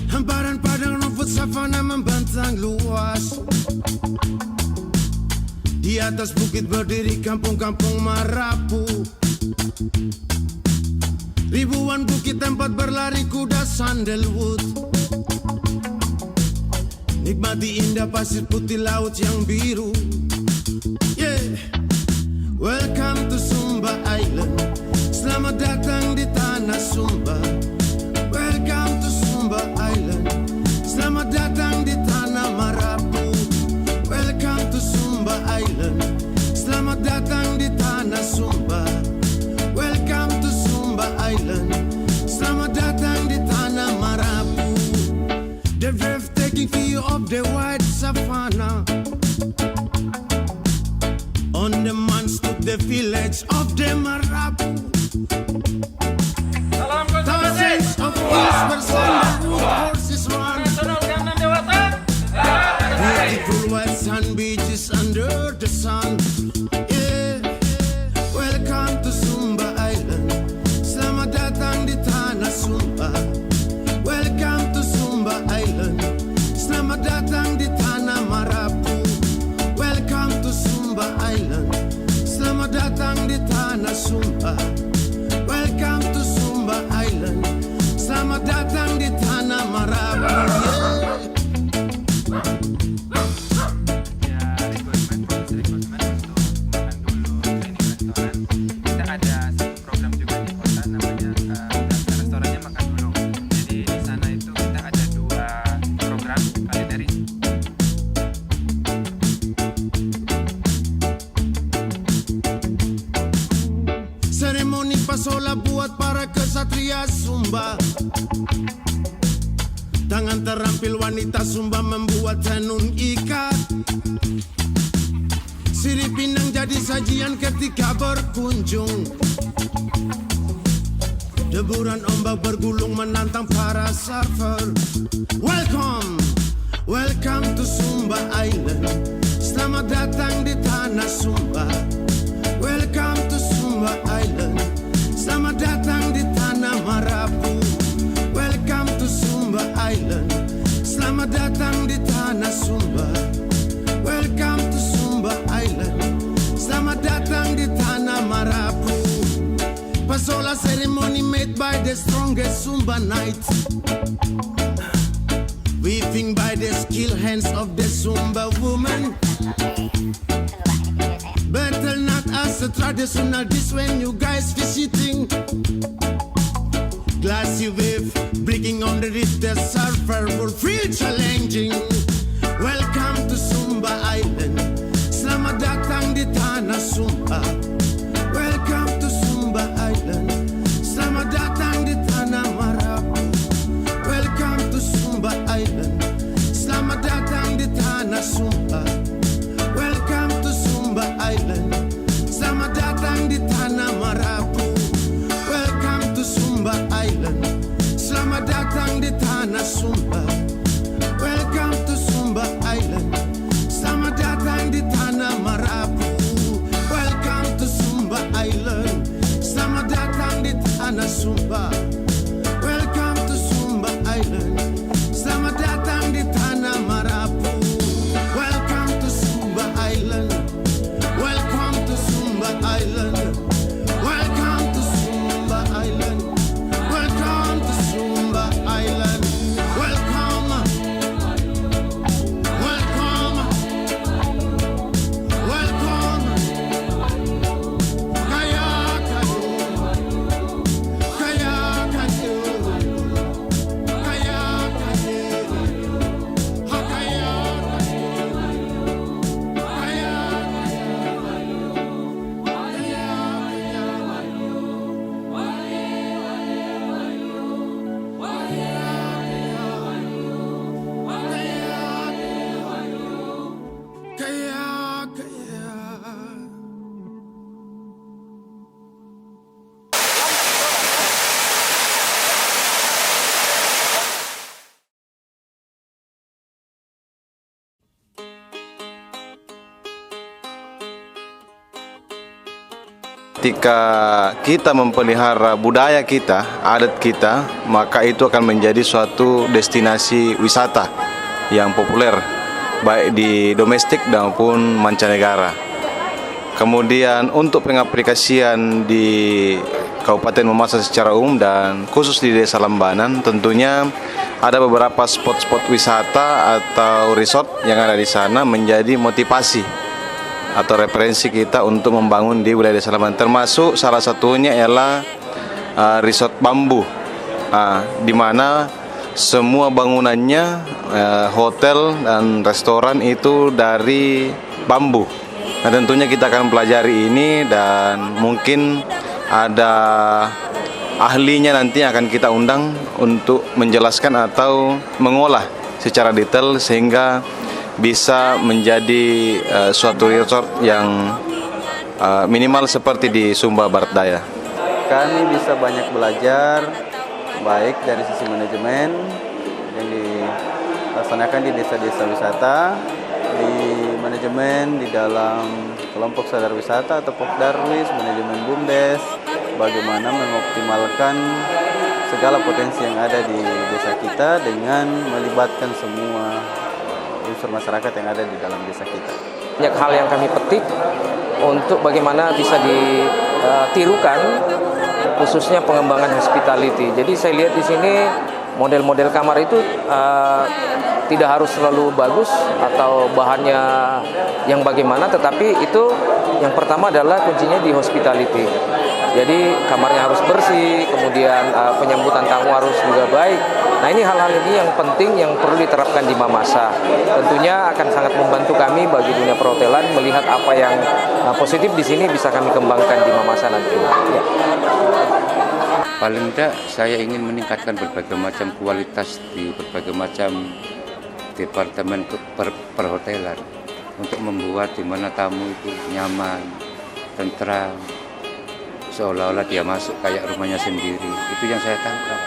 Hamparan padang rumput savana membentang luas. Di atas bukit berdiri kampung-kampung Marapu. Ribuan bukit tempat berlari kuda sandalwood. Nikmati indah pasir putih laut yang biru. Yeah. Welcome to Sumba Island. Selamat datang di tanah Sumba. Welcome to Sumba Island. Selamat datang di tanah Marapu. Welcome to Sumba Island. Selamat datang di tanah Sumba. Welcome to Sumba Island. Selamat datang di tanah Marapu. The breathtaking view of the white savannah. On the man stood the village of the Marapu. Thousands of hills were sandalwood horses run. Beautiful white sand beaches under the sun. Yeah. Welcome to Sumba Island. Selamat datang di tanah Sumba. Welcome to Sumba Island. Selamat datang di tanah Marapu. Welcome to Sumba Island. Selamat datang di tanah Sumba. Welcome to Sumba Island. Selamat datang di tanah Marapu. Ya, requirement untuk makan dulu training restoran. Kita ada satu program juga di kota namanya restorannya makan dulu. Jadi di sana itu kita ada 2 program culinary. Seremoni pasola buat para kesatria Sumba. Tangan terampil wanita Sumba membuat tenun ikat. Sirip pinang jadi sajian ketika berkunjung. Deburan ombak bergulung menantang para surfer. Welcome, welcome to Sumba Island. Selamat datang di tanah Sumba. Welcome to Sumba Island. Selamat datang di tanah Marapu. Welcome to Sumba Island. Selamat datang di tanah Sumba. Welcome to Sumba Island. Selamat datang di tanah Marapu. Pasola ceremony made by the strongest Sumba knights. Weaving by the skilled hands of the Sumba woman. Better not as a traditional dish when you guys visiting. Glassy wave breaking on the reef, the surfer will feel challenging. Welcome to Sumba Island. Selamat datang di tanah Sumba. Welcome to Sumba Island. Selamat datang di tanah Marapu. Welcome to Sumba Island. Selamat datang di tanah Sumba. Welcome to Sumba Island. Selamat datang di tanah Marapu. Welcome to Sumba Island. Selamat datang di tanah Sumba. Welcome to Sumba Island. Selamat datang di tanah Marapu. Welcome to Ketika kita memelihara budaya kita, adat kita, maka itu akan menjadi suatu destinasi wisata yang populer, baik di domestik maupun mancanegara. Kemudian untuk pengaplikasian di Kabupaten Mamasa secara umum dan khusus di Desa Lambanan, tentunya ada beberapa spot-spot wisata atau resort yang ada di sana menjadi motivasi atau referensi kita untuk membangun di wilayah Desa Lambanan. Termasuk salah satunya ialah resort bambu, di mana semua bangunannya, hotel dan restoran itu dari bambu. Nah, tentunya kita akan pelajari ini dan mungkin ada ahlinya nanti akan kita undang untuk menjelaskan atau mengolah secara detail sehingga bisa menjadi suatu resort yang minimal seperti di Sumba Barat Daya. Kami bisa banyak belajar, baik dari sisi manajemen yang dilaksanakan di desa-desa wisata, di manajemen di dalam kelompok sadar wisata atau Pokdarwis, manajemen BUMDes, bagaimana mengoptimalkan segala potensi yang ada di desa kita dengan melibatkan semua unsur masyarakat yang ada di dalam desa kita. Banyak hal yang kami petik untuk bagaimana bisa ditirukan, khususnya pengembangan hospitality. Jadi saya lihat di sini model-model kamar itu tidak harus selalu bagus atau bahannya yang bagaimana, tetapi itu yang pertama adalah kuncinya di hospitality. Jadi kamarnya harus bersih, kemudian penyambutan tamu harus juga baik. Nah, ini hal-hal ini yang penting yang perlu diterapkan di Mamasa. Tentunya akan sangat membantu kami bagi dunia perhotelan melihat apa yang positif di sini bisa kami kembangkan di Mamasa nanti. Ya. Paling tidak saya ingin meningkatkan berbagai macam kualitas di berbagai macam departemen perhotelan untuk membuat di mana tamu itu nyaman, tentram, seolah-olah dia masuk kayak rumahnya sendiri. Itu yang saya tangkap,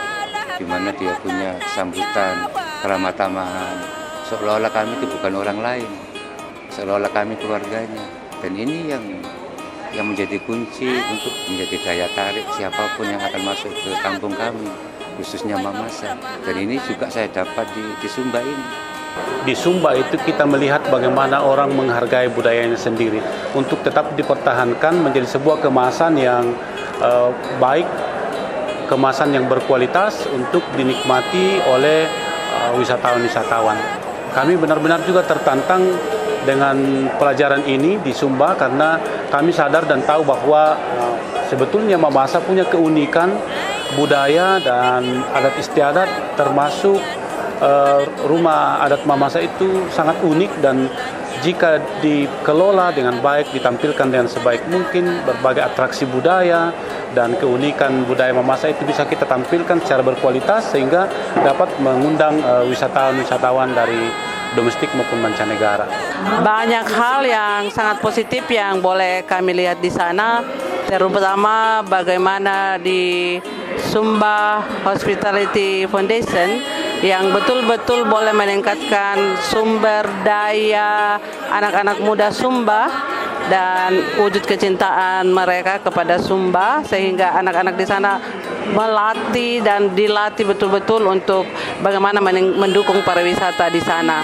di mana dia punya sambutan, keramah tamahan, seolah-olah kami itu bukan orang lain, seolah-olah kami keluarganya. Dan ini yang menjadi kunci untuk menjadi daya tarik siapapun yang akan masuk ke kampung kami, khususnya Mamasa. Dan ini juga saya dapat di Sumba ini. Di Sumba itu kita melihat bagaimana orang menghargai budayanya sendiri untuk tetap dipertahankan menjadi sebuah kemasan yang baik, kemasan yang berkualitas untuk dinikmati oleh wisatawan-wisatawan. Kami benar-benar juga tertantang dengan pelajaran ini di Sumba karena kami sadar dan tahu bahwa sebetulnya Mamasa punya keunikan budaya dan adat istiadat, termasuk rumah adat Mamasa itu sangat unik, dan jika dikelola dengan baik, ditampilkan dengan sebaik mungkin, berbagai atraksi budaya dan keunikan budaya Mamasa itu bisa kita tampilkan secara berkualitas sehingga dapat mengundang wisatawan-wisatawan dari domestik maupun mancanegara. Banyak hal yang sangat positif yang boleh kami lihat di sana, terutama bagaimana di Sumba Hospitality Foundation yang betul-betul boleh meningkatkan sumber daya anak-anak muda Sumba dan wujud kecintaan mereka kepada Sumba, sehingga anak-anak di sana melatih dan dilatih betul-betul untuk bagaimana mendukung pariwisata di sana.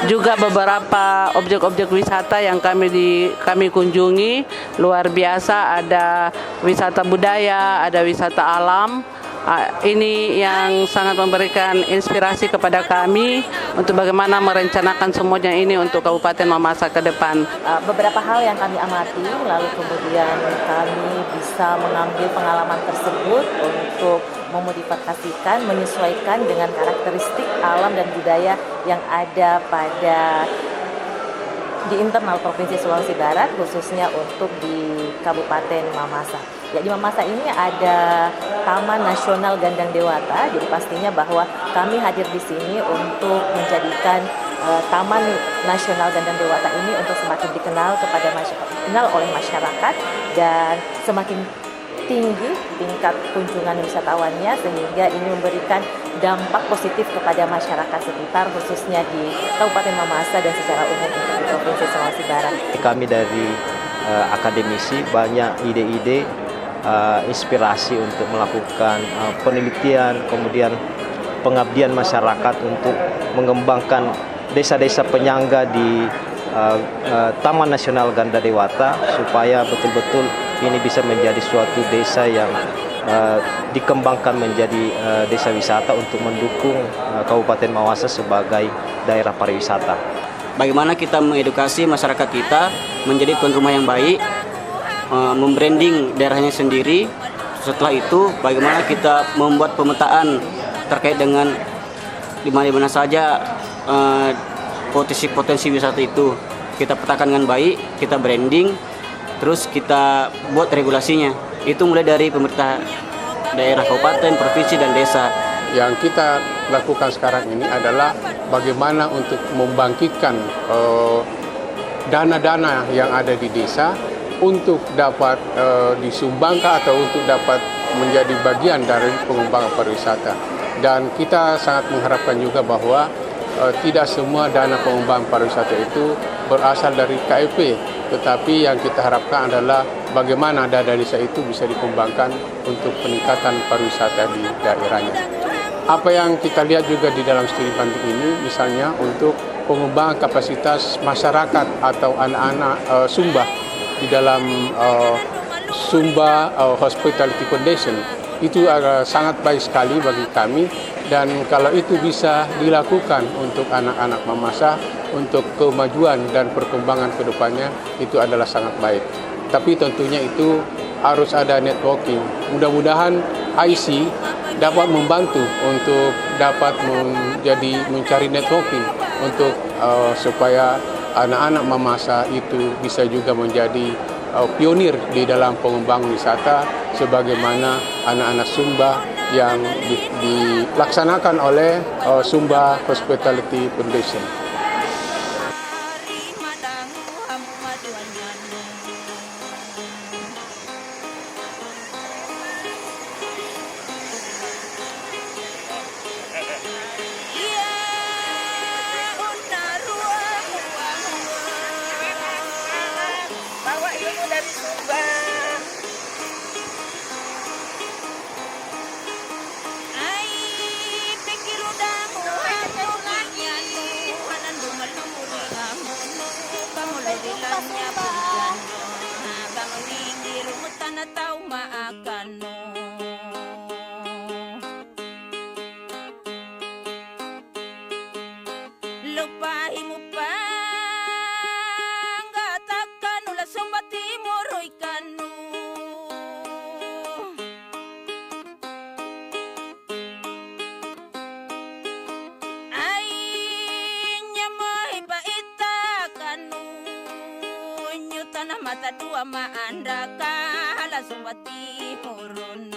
Juga beberapa objek-objek wisata yang kami kunjungi luar biasa, ada wisata budaya, ada wisata alam. Ini yang sangat memberikan inspirasi kepada kami untuk bagaimana merencanakan semuanya ini untuk Kabupaten Mamasa ke depan. Beberapa hal yang kami amati, lalu kemudian kami bisa mengambil pengalaman tersebut untuk memotivasikan, menyesuaikan dengan karakteristik alam dan budaya yang ada di internal Provinsi Sulawesi Barat, khususnya untuk di Kabupaten Mamasa. Ya, di Mamasa ini ada Taman Nasional Gandang Dewata, jadi pastinya bahwa kami hadir di sini untuk menjadikan Taman Nasional Gandang Dewata ini untuk semakin dikenal oleh masyarakat dan semakin tinggi tingkat kunjungan wisatawannya, sehingga ini memberikan dampak positif kepada masyarakat sekitar, khususnya di Kabupaten Mamasa dan secara umum untuk di Provinsi Sulawesi Barat. Kami dari akademisi, banyak ide-ide, inspirasi untuk melakukan penelitian, kemudian pengabdian masyarakat untuk mengembangkan desa-desa penyangga di Taman Nasional Ganda Dewata, supaya betul-betul ini bisa menjadi suatu desa yang dikembangkan menjadi desa wisata untuk mendukung Kabupaten Mamasa sebagai daerah pariwisata. Bagaimana kita mengedukasi masyarakat kita menjadi tuan rumah yang baik, membranding daerahnya sendiri. Setelah itu, bagaimana kita membuat pemetaan terkait dengan di mana saja potensi wisata itu. Kita petakan dengan baik, kita branding, terus kita buat regulasinya. Itu mulai dari pemerintah daerah, kabupaten, provinsi, dan desa. Yang kita lakukan sekarang ini adalah bagaimana untuk membangkitkan dana-dana yang ada di desa untuk dapat disumbangkan atau untuk dapat menjadi bagian dari pengembangan pariwisata. Dan kita sangat mengharapkan juga bahwa tidak semua dana pengembangan pariwisata itu berasal dari KIP, tetapi yang kita harapkan adalah bagaimana dana desa itu bisa dikembangkan untuk peningkatan pariwisata di daerahnya. Apa yang kita lihat juga di dalam studi banding ini, misalnya untuk pengembangan kapasitas masyarakat atau anak-anak Sumba di dalam Sumba Hospitality Foundation, itu sangat baik sekali bagi kami. Dan kalau itu bisa dilakukan untuk anak-anak Mamasa, untuk kemajuan dan perkembangan ke depannya, itu adalah sangat baik. Tapi tentunya itu harus ada networking. Mudah-mudahan IC dapat membantu untuk dapat mencari networking untuk supaya anak-anak Mamasa itu bisa juga menjadi pionir di dalam pengembangan wisata sebagaimana anak-anak Sumba yang dilaksanakan oleh Sumba Hospitality Foundation. Mata dua ma anda kala Sumba Timur.